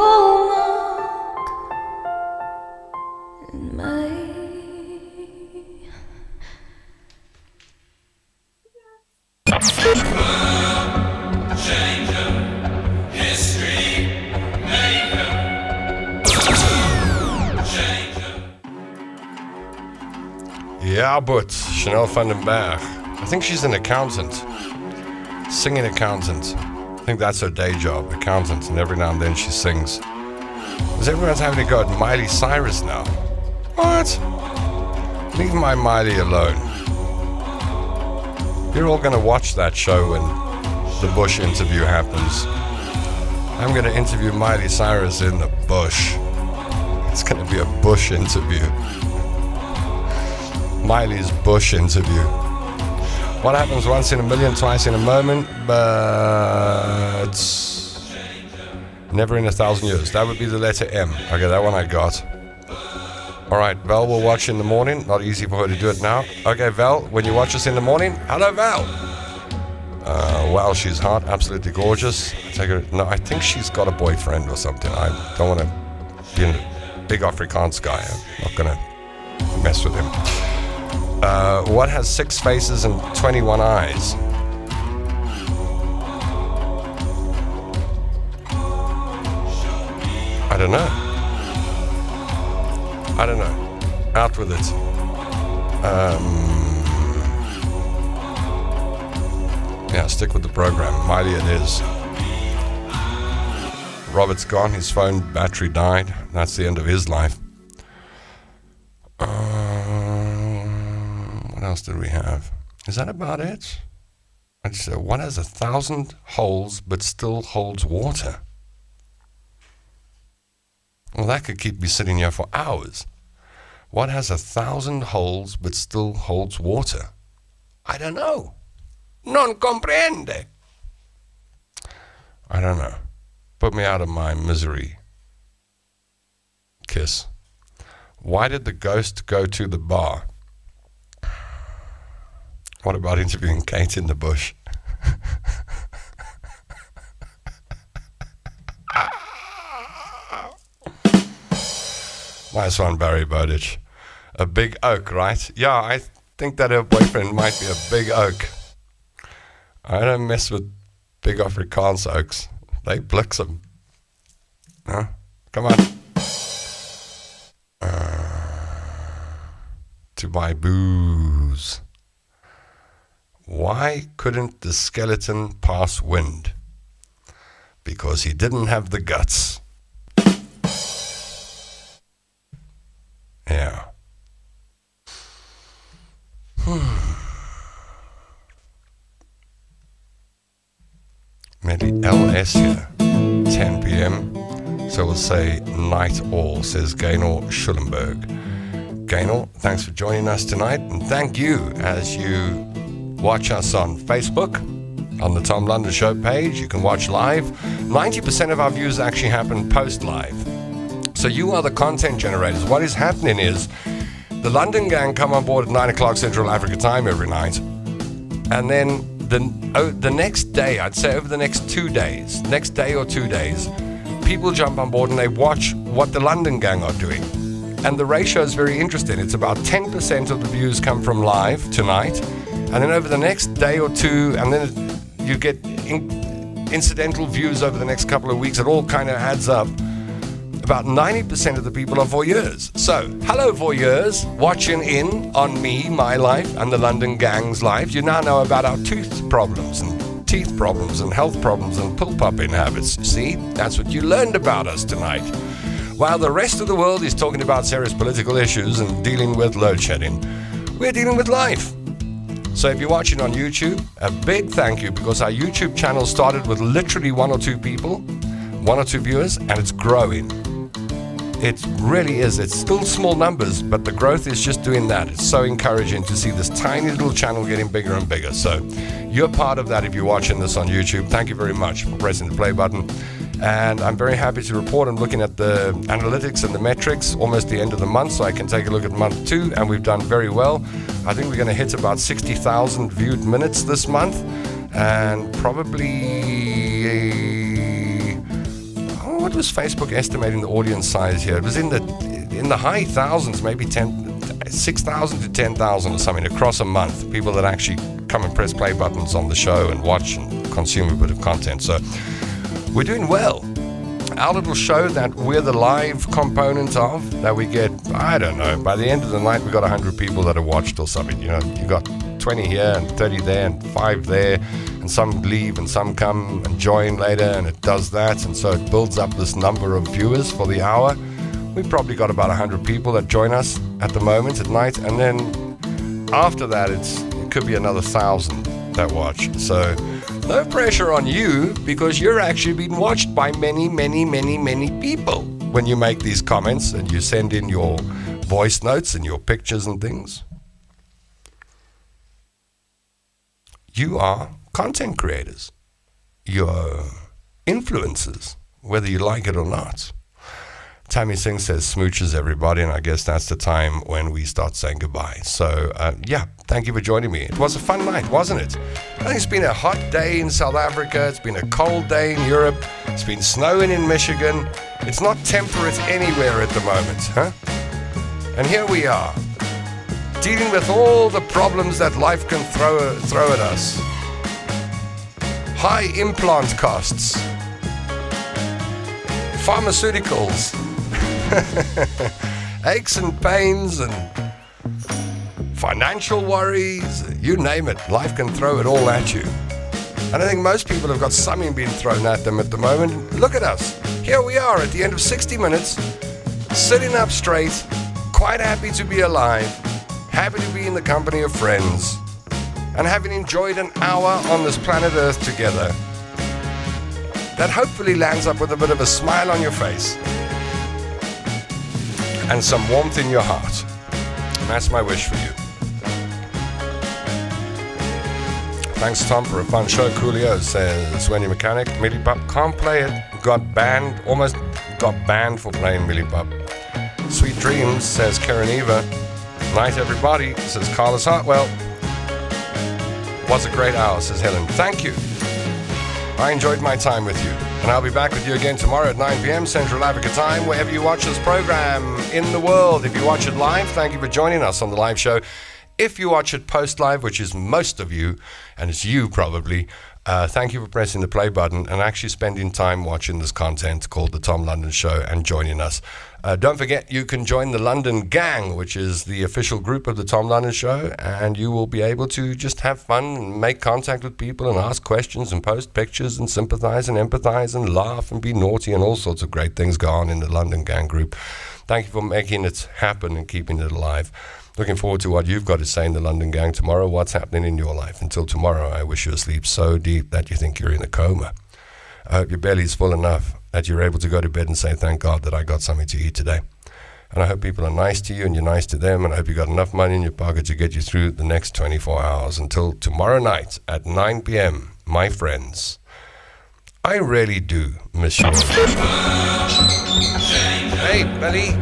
volmaak in my.
Yeah, but Chanel van den Berg. I think she's an accountant. Singing accountant. I think that's her day job, accountant, and every now and then she sings. Because everyone's having to go at Miley Cyrus now. What? Leave my Miley alone. You're all going to watch that show when the Bush interview happens. I'm going to interview Miley Cyrus in the bush. It's going to be a Bush interview. Miley's Bush interview. What happens once in a million, twice in a moment, but never in 1,000 years. That would be the letter M. Okay, that one I got. All right, Val will watch in the morning. Not easy for her to do it now. Okay, Val, when you watch us in the morning, hello, Val. Wow, she's hot, absolutely gorgeous. Take her. No, I think she's got a boyfriend or something. I don't want to be a big Afrikaans guy. I'm not going to mess with him. What has 6 faces and 21 eyes? I don't know. Out with it. Yeah, stick with the program. Miley it is. Robert's gone. His phone battery died. That's the end of his life. What else did we have? Is that about it? I just said, what has 1,000 holes but still holds water? Well, that could keep me sitting here for hours. What has 1,000 holes but still holds water? I don't know. Non comprende. I don't know. Put me out of my misery. Kiss. Why did the ghost go to the bar? What about interviewing Kate in the bush? Nice one, Barry Bowditch. A big oak, right? Yeah, I think that her boyfriend might be a big oak. I don't mess with big Afrikaans oaks. They bliksem. Huh? Come on. To buy booze. Why couldn't the skeleton pass wind? Because he didn't have the guts. Yeah. Maybe LS here. 10 p.m. So we'll say night all, says Gaynor Schulenberg. Gaynor, thanks for joining us tonight. And thank you as you watch us on Facebook, on the Tom London Show page. You can watch live. 90% of our views actually happen post-live. So you are the content generators. What is happening is the London gang come on board at 9 o'clock Central Africa time every night. And then the next day, I'd say over the next 2 days, next day or 2 days, people jump on board and they watch what the London gang are doing. And the ratio is very interesting. It's about 10% of the views come from live tonight. And then over the next day or two, and then you get incidental views over the next couple of weeks. It all kind of adds up. About 90% of the people are voyeurs. So, hello voyeurs, watching in on me, my life, and the London gang's life. You now know about our tooth problems and teeth problems and health problems and pill popping habits. See, that's what you learned about us tonight. While the rest of the world is talking about serious political issues and dealing with load shedding, we're dealing with life. So if you're watching on YouTube, a big thank you, because our YouTube channel started with literally 1 or 2 people, 1 or 2 viewers, and it's growing. It really is. It's still small numbers, but the growth is just doing that. It's so encouraging to see this tiny little channel getting bigger and bigger. So you're part of that if you're watching this on YouTube. Thank you very much for pressing the play button. And I'm very happy to report I'm looking at the analytics and the metrics almost the end of the month, so I can take a look at month 2, and we've done very well. I think we're going to hit about 60,000 viewed minutes this month, and probably what was Facebook estimating the audience size here? It was in the high thousands, maybe 6,000 to 10,000 or something across a month. People that actually come and press play buttons on the show and watch and consume a bit of content. So we're doing well. Our little show that we're the live component of, that we get, I don't know, by the end of the night we got 100 people that have watched or something. You know, you got 20 here and 30 there and 5 there, and some leave and some come and join later, and it does that, and so it builds up this number of viewers for the hour. We've probably got about 100 people that join us at the moment at night, and then after that it could be another 1,000 that watch. So no pressure on you, because you're actually being watched by many, many, many, many people when you make these comments and you send in your voice notes and your pictures and things. You are content creators. You're influencers, whether you like it or not. Tammy Singh says smooches everybody, and I guess that's the time when we start saying goodbye. So yeah, thank you for joining me. It was a fun night, wasn't it? I think it's been a hot day in South Africa. It's been a cold day in Europe. It's been snowing in Michigan. It's not temperate anywhere at the moment, huh? And here we are, dealing with all the problems that life can throw at us. High implant costs, pharmaceuticals, aches and pains and financial worries, you name it. Life can throw it all at you. And I think most people have got something being thrown at them at the moment. Look at us. Here we are at the end of 60 minutes, sitting up straight, quite happy to be alive, happy to be in the company of friends, and having enjoyed an hour on this planet Earth together that hopefully lands up with a bit of a smile on your face and some warmth in your heart. And that's my wish for you. Thanks, Tom, for a fun show. Coolio says, Swenny Mechanic, Millie Pup, can't play it. Almost got banned for playing Millie Pup. Sweet Dreams, says Karen Eva. Night, everybody, says Carlos Hartwell. Was a great hour, says Helen. Thank you. I enjoyed my time with you, and I'll be back with you again tomorrow at 9 p.m. Central Africa time, wherever you watch this program in the world. If you watch it live, thank you for joining us on the live show. If you watch it post-live, which is most of you, and it's you probably, thank you for pressing the play button and actually spending time watching this content called The Tom London Show and joining us. Don't forget, you can join the London Gang, which is the official group of The Tom London Show, and you will be able to just have fun and make contact with people and ask questions and post pictures and sympathize and empathize and laugh and be naughty, and all sorts of great things go on in the London Gang group. Thank you for making it happen and keeping it alive. Looking forward to what you've got to say in the London Gang tomorrow, what's happening in your life. Until tomorrow, I wish you a sleep so deep that you think you're in a coma. I hope your belly's full enough that you're able to go to bed and say, thank God that I got something to eat today. And I hope people are nice to you and you're nice to them, and I hope you got enough money in your pocket to get you through the next 24 hours. Until tomorrow night at 9 p.m., my friends, I really do miss you. Hey, buddy.